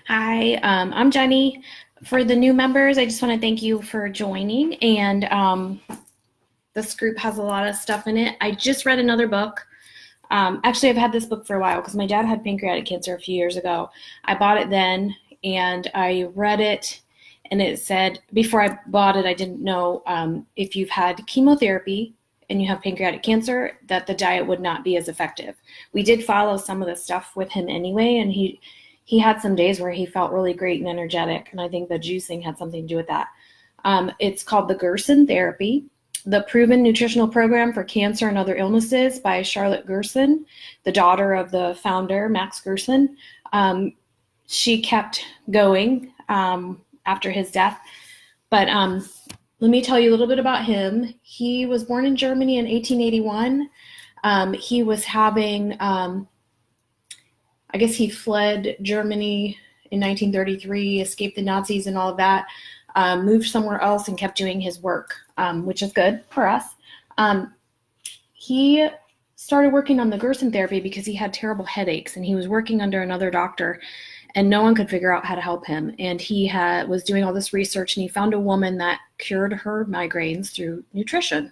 Hi, I'm Jenny. For the new members, I just want to thank you for joining. And this group has a lot of stuff in it. I just read another book. Actually, I've had this book for a while because my dad had pancreatic cancer a few years ago. I bought it then and I read it. And it said, before I bought it, I didn't know if you've had chemotherapy and you have pancreatic cancer, that the diet would not be as effective. We did follow some of the stuff with him anyway, and he had some days where he felt really great and energetic, and I think the juicing had something to do with that. It's called the Gerson Therapy, the Proven Nutritional Program for Cancer and Other Illnesses by Charlotte Gerson, the daughter of the founder, Max Gerson. She kept going after his death. But let me tell you a little bit about him. He was born in Germany in 1881. He was having I guess he fled Germany in 1933, escaped the Nazis and all of that, moved somewhere else and kept doing his work, which is good for us. He started working on the Gerson therapy because he had terrible headaches, and he was working under another doctor, and no one could figure out how to help him. And he was doing all this research, and he found a woman that cured her migraines through nutrition.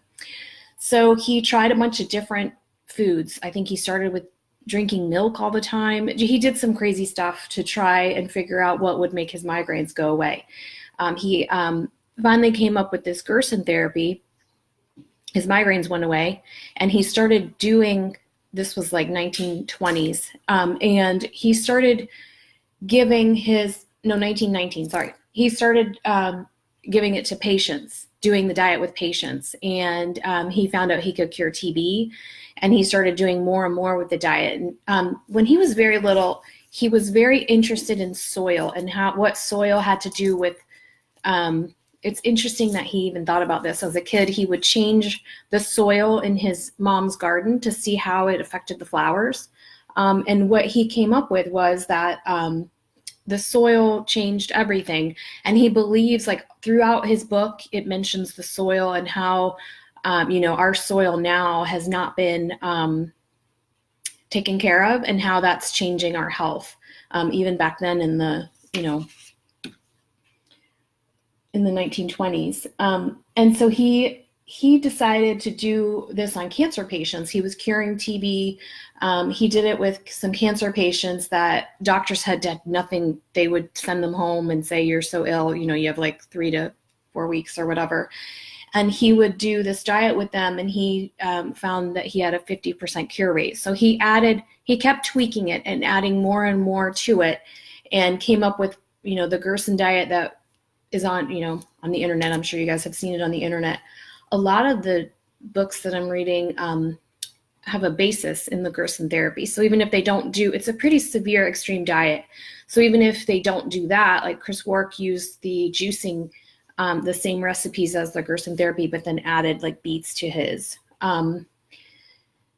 So he tried a bunch of different foods. I think he started with drinking milk all the time. He did some crazy stuff to try and figure out what would make his migraines go away. He finally came up with this Gerson therapy. His migraines went away, and he started doing, this was like 1920s, and he started giving his, no, 1919, sorry. He started giving it to patients, doing the diet with patients, and he found out he could cure TB, and he started doing more and more with the diet. And when he was very little, he was very interested in soil and what soil had to do with. It's interesting that he even thought about this as a kid. He would change the soil in his mom's garden to see how it affected the flowers. And what he came up with was that the soil changed everything. And he believes, like throughout his book, it mentions the soil and how our soil now has not been taken care of, and how that's changing our health. Even back then in the, in the 1920s. And so he decided to do this on cancer patients. He was curing TB. He did it with some cancer patients that doctors had done nothing. They would send them home and say, you're so ill, you have like 3 to 4 weeks or whatever. And he would do this diet with them, and he found that he had a 50% cure rate. So he kept tweaking it and adding more and more to it, and came up with, the Gerson diet that is on the internet. I'm sure you guys have seen it on the internet. A lot of the books that I'm reading have a basis in the Gerson therapy. So even if they don't it's a pretty severe extreme diet. So even if they don't do that, like Chris Wark used the juicing, the same recipes as the Gerson therapy, but then added like beets to his.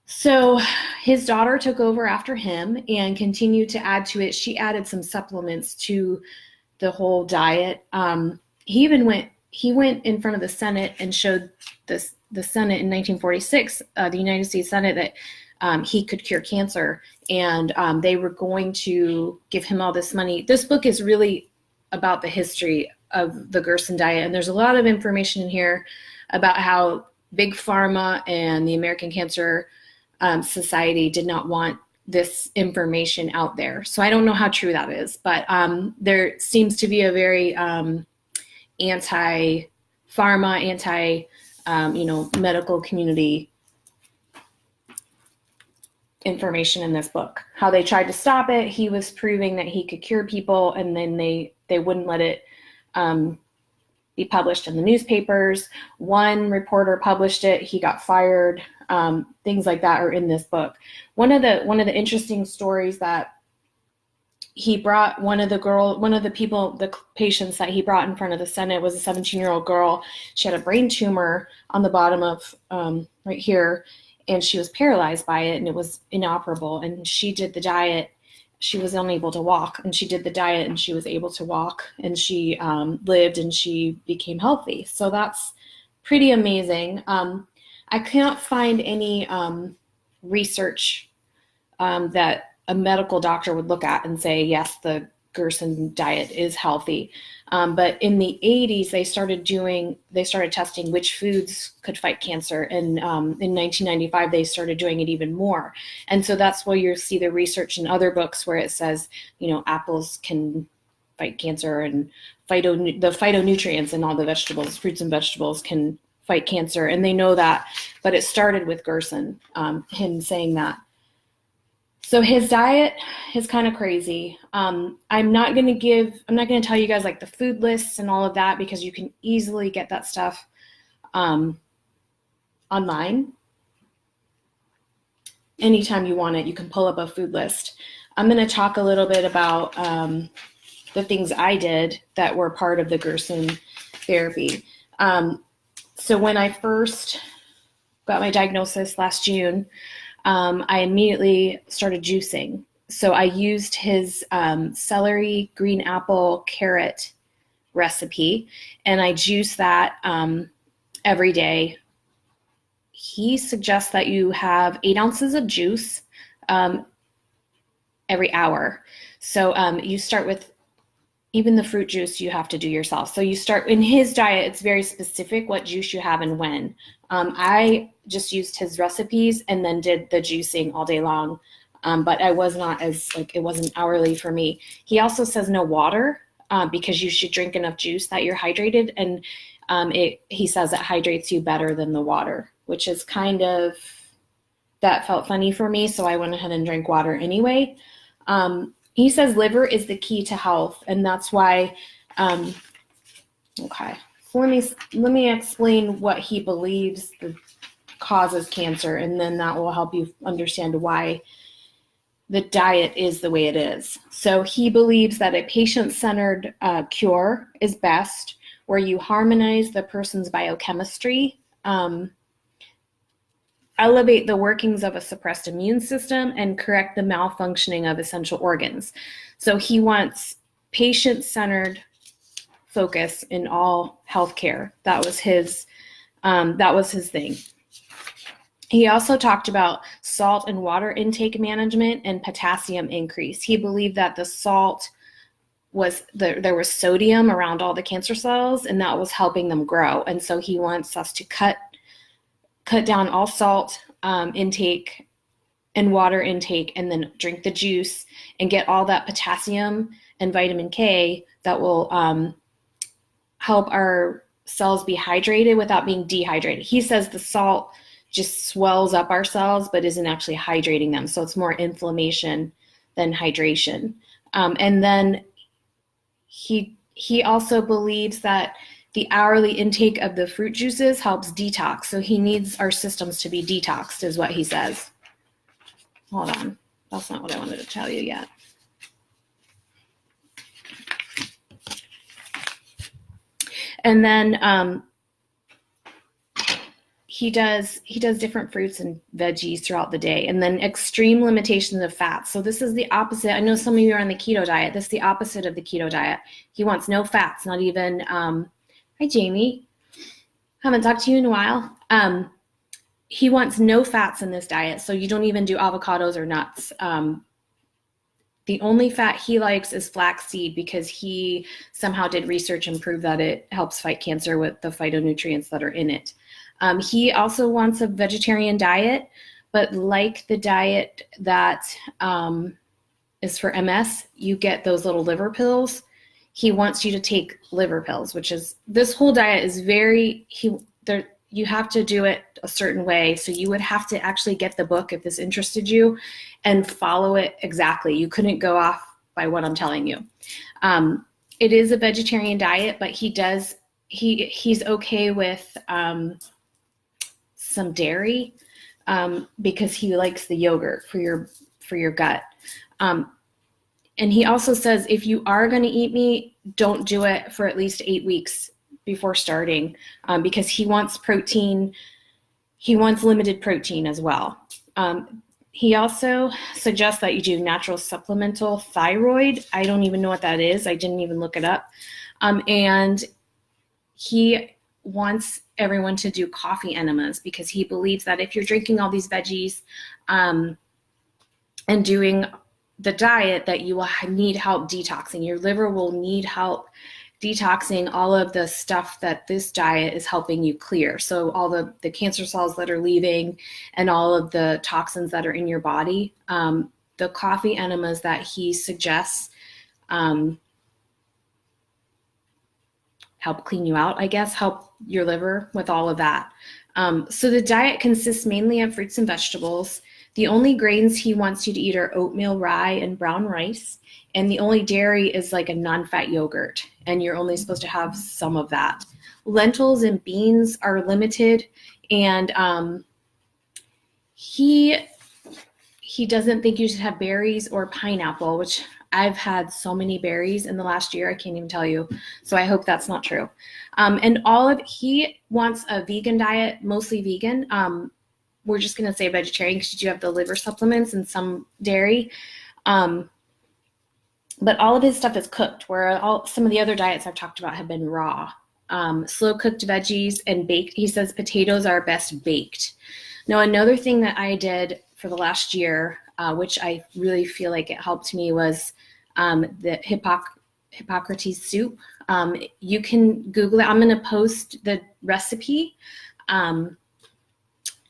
So his daughter took over after him and continued to add to it. She added some supplements to the whole diet. He went in front of the Senate and showed the Senate in 1946, the United States Senate, that he could cure cancer, and they were going to give him all this money. This book is really about the history of the Gerson diet, and there's a lot of information in here about how Big Pharma and the American Cancer Society did not want this information out there. So I don't know how true that is, but there seems to be a very anti-pharma, medical community information in this book. How they tried to stop it. He was proving that he could cure people, and then they wouldn't let it be published in the newspapers. One reporter published it, he got fired. Things like that are in this book. One of the interesting stories that he brought, the patients that he brought in front of the Senate was a 17-year-old girl. She had a brain tumor on the bottom of right here, and she was paralyzed by it, and it was inoperable. And she did the diet. She was unable to walk, and she did the diet, and she was able to walk, and she lived, and she became healthy. So that's pretty amazing. I can't find any research that a medical doctor would look at and say, yes, the Gerson diet is healthy. But in the 80s, they started testing which foods could fight cancer. And in 1995, they started doing it even more. And so that's where you'll see the research in other books where it says, apples can fight cancer, and the phytonutrients in all the vegetables, fruits and vegetables, can fight cancer. And they know that, but it started with Gerson, him saying that. So his diet is kind of crazy. I'm not going to tell you guys like the food lists and all of that, because you can easily get that stuff online. Anytime you want it, you can pull up a food list. I'm going to talk a little bit about the things I did that were part of the Gerson therapy. So when I first got my diagnosis last June, I immediately started juicing. So I used his celery, green apple, carrot recipe, and I juice that every day. He suggests that you have 8 ounces of juice every hour. So you start with, even the fruit juice you have to do yourself. So you start, in his diet, it's very specific what juice you have and when. I just used his recipes and then did the juicing all day long. But I was not it wasn't hourly for me. He also says no water because you should drink enough juice that you're hydrated. And he says it hydrates you better than the water, which is that felt funny for me. So I went ahead and drank water anyway. He says liver is the key to health, and that's why. Okay, so let me explain what he believes causes cancer, and then that will help you understand why the diet is the way it is. So he believes that a patient-centered cure is best, where you harmonize the person's biochemistry, elevate the workings of a suppressed immune system, and correct the malfunctioning of essential organs. So he wants patient-centered focus in all healthcare. That was his thing. He also talked about salt and water intake management and potassium increase. He believed that the salt there was sodium around all the cancer cells, and that was helping them grow. And so he wants us to cut down all salt intake and water intake, and then drink the juice and get all that potassium and vitamin K that will help our cells be hydrated without being dehydrated. He says the salt just swells up our cells but isn't actually hydrating them. So it's more inflammation than hydration. And then he also believes that the hourly intake of the fruit juices helps detox. So he needs our systems to be detoxed, is what he says. Hold on. That's not what I wanted to tell you yet. And then he does different fruits and veggies throughout the day, and then extreme limitations of fats. So this is the opposite. I know some of you are on the keto diet. This is the opposite of the keto diet. He wants no fats, not even, hi Jamie, haven't talked to you in a while. He wants no fats in this diet, so you don't even do avocados or nuts. The only fat he likes is flaxseed, because he somehow did research and proved that it helps fight cancer with the phytonutrients that are in it. He also wants a vegetarian diet, but like the diet that is for MS, you get those little liver pills. He wants you to take liver pills, which is, this whole diet is you have to do it a certain way. So you would have to actually get the book if this interested you and follow it exactly. You couldn't go off by what I'm telling you. It is a vegetarian diet, but he's okay with some dairy because he likes the yogurt for your gut. And he also says, if you are going to eat meat, don't do it for at least 8 weeks before starting, because he wants protein. He wants limited protein as well. He also suggests that you do natural supplemental thyroid. I don't even know what that is. I didn't even look it up. And he wants everyone to do coffee enemas, because he believes that if you're drinking all these veggies and doing the diet that you will need help detoxing. Your liver will need help detoxing all of the stuff that this diet is helping you clear. So all the cancer cells that are leaving and all of the toxins that are in your body. The coffee enemas that he suggests help clean you out, I guess, help your liver with all of that. So the diet consists mainly of fruits and vegetables. The only grains he wants you to eat are oatmeal, rye, and brown rice. And the only dairy is like a non-fat yogurt, and you're only supposed to have some of that. Lentils and beans are limited, and he doesn't think you should have berries or pineapple, which I've had so many berries in the last year, I can't even tell you. So I hope that's not true. And he wants a vegan diet, mostly vegan. We're just going to say vegetarian because you do have the liver supplements and some dairy. But all of his stuff is cooked, where some of the other diets I've talked about have been raw. Slow cooked veggies and baked. He says potatoes are best baked. Now, another thing that I did for the last year, which I really feel like it helped me, was the Hippocrates soup. You can Google it. I'm going to post the recipe.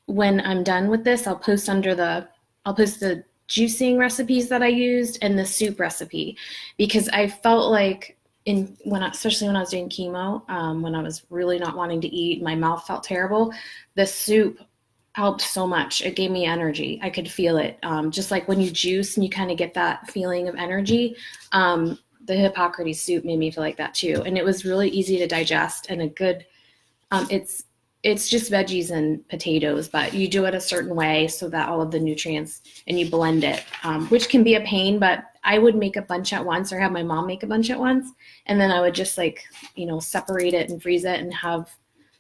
When I'm done with this, I'll post the juicing recipes that I used and the soup recipe, because I felt like especially when I was doing chemo, when I was really not wanting to eat, my mouth felt terrible. The soup helped so much. It gave me energy. I could feel it. Just like when you juice and you kind of get that feeling of energy, the Hippocrates soup made me feel like that too. And it was really easy to digest and a good, it's just veggies and potatoes, but you do it a certain way so that all of the nutrients, and you blend it, which can be a pain, but I would make a bunch at once or have my mom make a bunch at once. And then I would just separate it and freeze it and have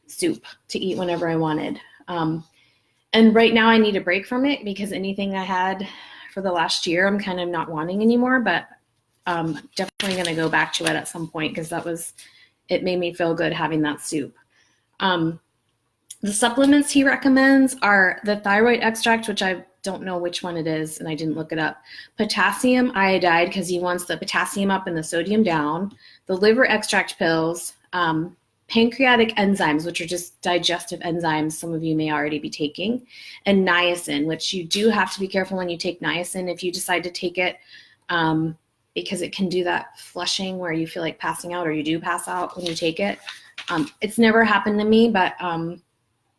soup to eat whenever I wanted. And right now I need a break from it because anything I had for the last year, I'm kind of not wanting anymore, but definitely going to go back to it at some point because it made me feel good having that soup. The supplements he recommends are the thyroid extract, which I don't know which one it is, and I didn't look it up. Potassium iodide, because he wants the potassium up and the sodium down. The liver extract pills. Pancreatic enzymes, which are just digestive enzymes some of you may already be taking. And niacin, which you do have to be careful when you take niacin if you decide to take it, because it can do that flushing where you feel like passing out, or you do pass out when you take it. It's never happened to me, but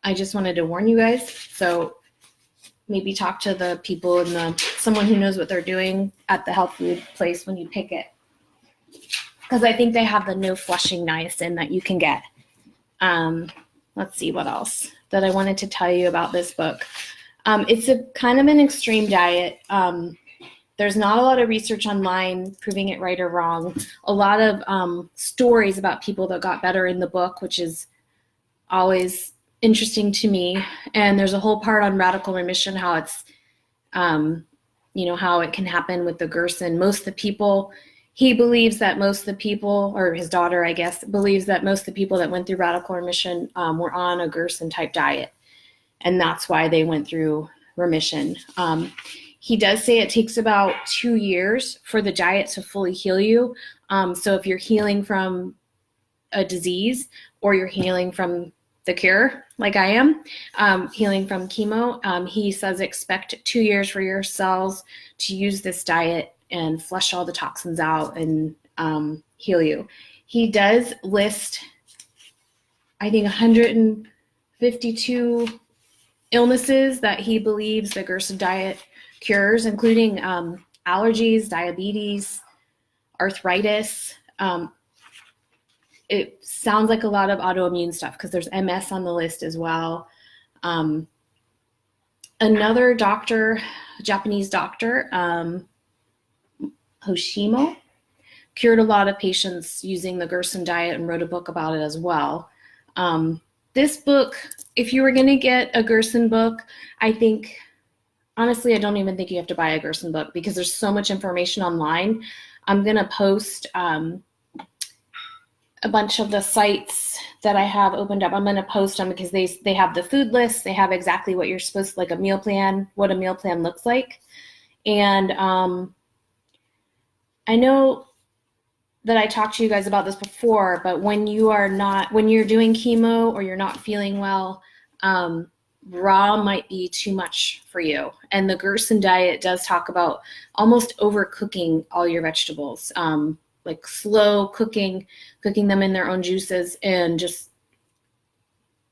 I just wanted to warn you guys. So maybe talk to the people and someone who knows what they're doing at the health food place when you pick it. Because I think they have the no flushing niacin that you can get. Let's see what else that I wanted to tell you about this book. It's a kind of an extreme diet. There's not a lot of research online proving it right or wrong. A lot of stories about people that got better in the book, which is always interesting to me. And there's a whole part on radical remission, how it's, how it can happen with the Gerson. He believes that most of the people, or his daughter, I guess, believes that most of the people that went through radical remission were on a Gerson type diet. And that's why they went through remission. He does say it takes about 2 years for the diet to fully heal you. So if you're healing from a disease or you're healing from the cure, like I am, healing from chemo, he says expect 2 years for your cells to use this diet and flush all the toxins out and heal you. He does list, I think, 152 illnesses that he believes the Gerson diet cures, including allergies, diabetes, arthritis. It sounds like a lot of autoimmune stuff because there's MS on the list as well. Another doctor, Japanese doctor, Hoshimo, cured a lot of patients using the Gerson diet and wrote a book about it as well. This book, if you were going to get a Gerson book, I think, honestly, I don't even think you have to buy a Gerson book because there's so much information online. I'm going to post a bunch of the sites that I have opened up. I'm going to post them because they have the food list. They have exactly what you're supposed to, like a meal plan, what a meal plan looks like. And I know that I talked to you guys about this before, but when you're doing chemo or you're not feeling well, raw might be too much for you. And the Gerson diet does talk about almost overcooking all your vegetables, like slow cooking them in their own juices, and just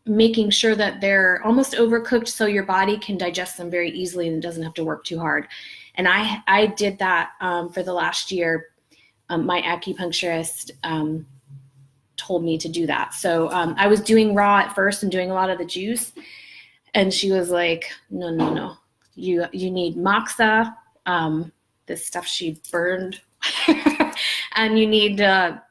making sure that they're almost overcooked so your body can digest them very easily and doesn't have to work too hard. And I did that for the last year. My acupuncturist told me to do that. So I was doing raw at first and doing a lot of the juice. And she was like, no. You need moxa, this stuff she burned, and you need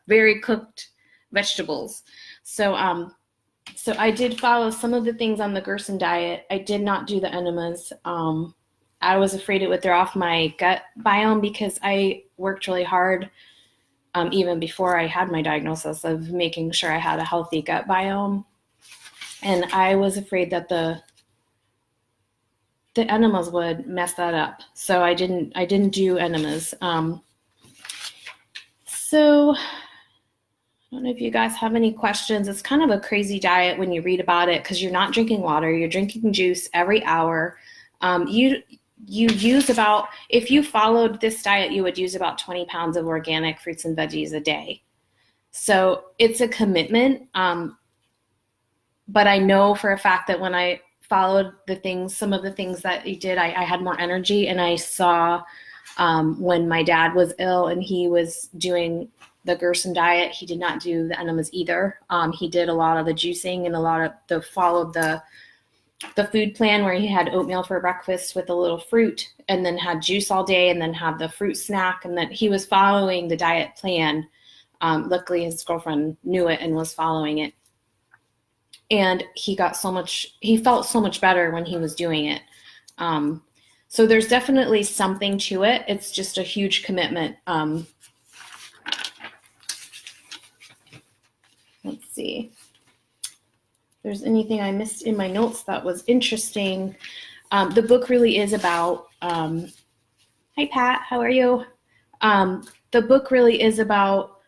very cooked vegetables. So I did follow some of the things on the Gerson diet. I did not do the enemas. I was afraid it would throw off my gut biome because I worked really hard, even before I had my diagnosis, of making sure I had a healthy gut biome. And I was afraid that the enemas would mess that up. So I didn't do enemas. So I don't know if you guys have any questions. It's kind of a crazy diet when you read about it because you're not drinking water, you're drinking juice every hour. You use about, if you followed this diet, you would use about 20 pounds of organic fruits and veggies a day. So it's a commitment. But I know for a fact that when I followed some of the things that you did, I had more energy. And I saw when my dad was ill and he was doing the Gerson diet, he did not do the enemas either. He did a lot of the juicing and followed the food plan where he had oatmeal for breakfast with a little fruit and then had juice all day and then had the fruit snack. And then he was following the diet plan. Luckily his girlfriend knew it and was following it. And he felt so much better when he was doing it. So there's definitely something to it. It's just a huge commitment. Let's see if there's anything I missed in my notes that was interesting. The book really is about, hi Pat, how are you? The book really is about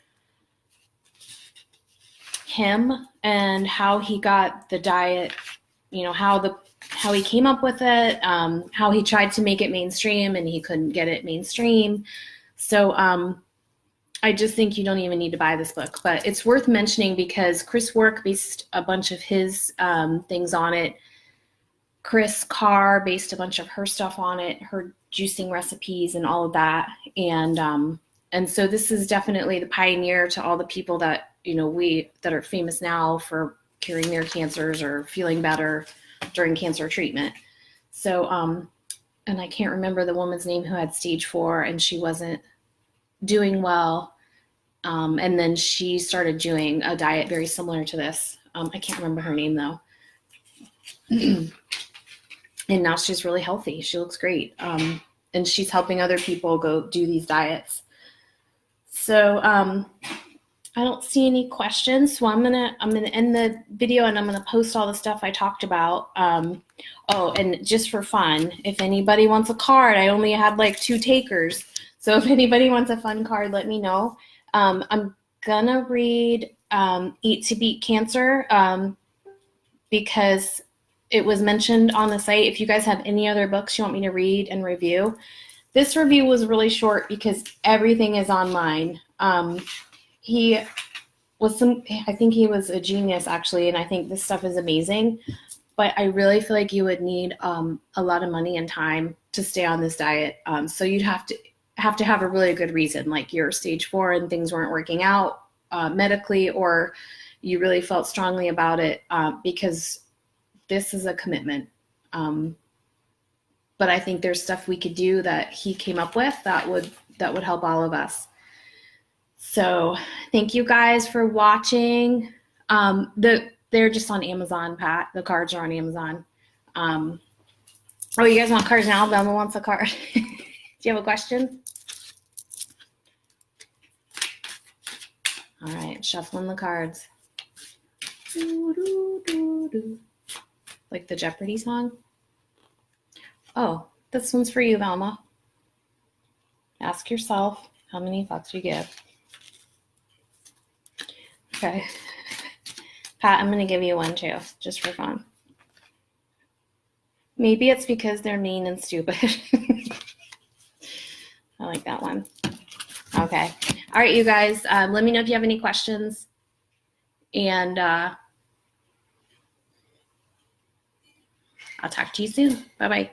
him and how he got the diet, how he came up with it, how he tried to make it mainstream and he couldn't get it mainstream. So I just think you don't even need to buy this book, but it's worth mentioning because Chris Work based a bunch of his things on it. Chris Carr based a bunch of her stuff on it, her juicing recipes and all of that. And so this is definitely the pioneer to all the people that, that are famous now for curing their cancers or feeling better during cancer treatment. So, and I can't remember the woman's name who had stage 4 and she wasn't doing well. And then she started doing a diet very similar to this. I can't remember her name though. And now she's really healthy. She looks great. And she's helping other people go do these diets. So, I don't see any questions. So I'm gonna end the video and I'm gonna post all the stuff I talked about. Oh, and just for fun, if anybody wants a card, I only had like 2 takers. So if anybody wants a fun card, let me know. I'm gonna read Eat to Beat Cancer because it was mentioned on the site. If you guys have any other books you want me to read and review. This review was really short because everything is online. I think he was a genius actually, and I think this stuff is amazing. But I really feel like you would need a lot of money and time to stay on this diet. So you'd have to have a really good reason, like you're stage 4 and things weren't working out medically, or you really felt strongly about it because this is a commitment. But I think there's stuff we could do that he came up with that would help all of us. So thank you guys for watching. They're just on Amazon, Pat. The cards are on Amazon. Oh, you guys want cards now? Velma wants a card. Do you have a question? All right, shuffling the cards. Like the Jeopardy song? Oh, this one's for you, Velma. Ask yourself, How many fucks you give? Okay. Pat, I'm going to give you one too, just for fun. Maybe it's because they're mean and stupid. I like that one. Okay. All right, you guys, let me know if you have any questions. And I'll talk to you soon. Bye-bye.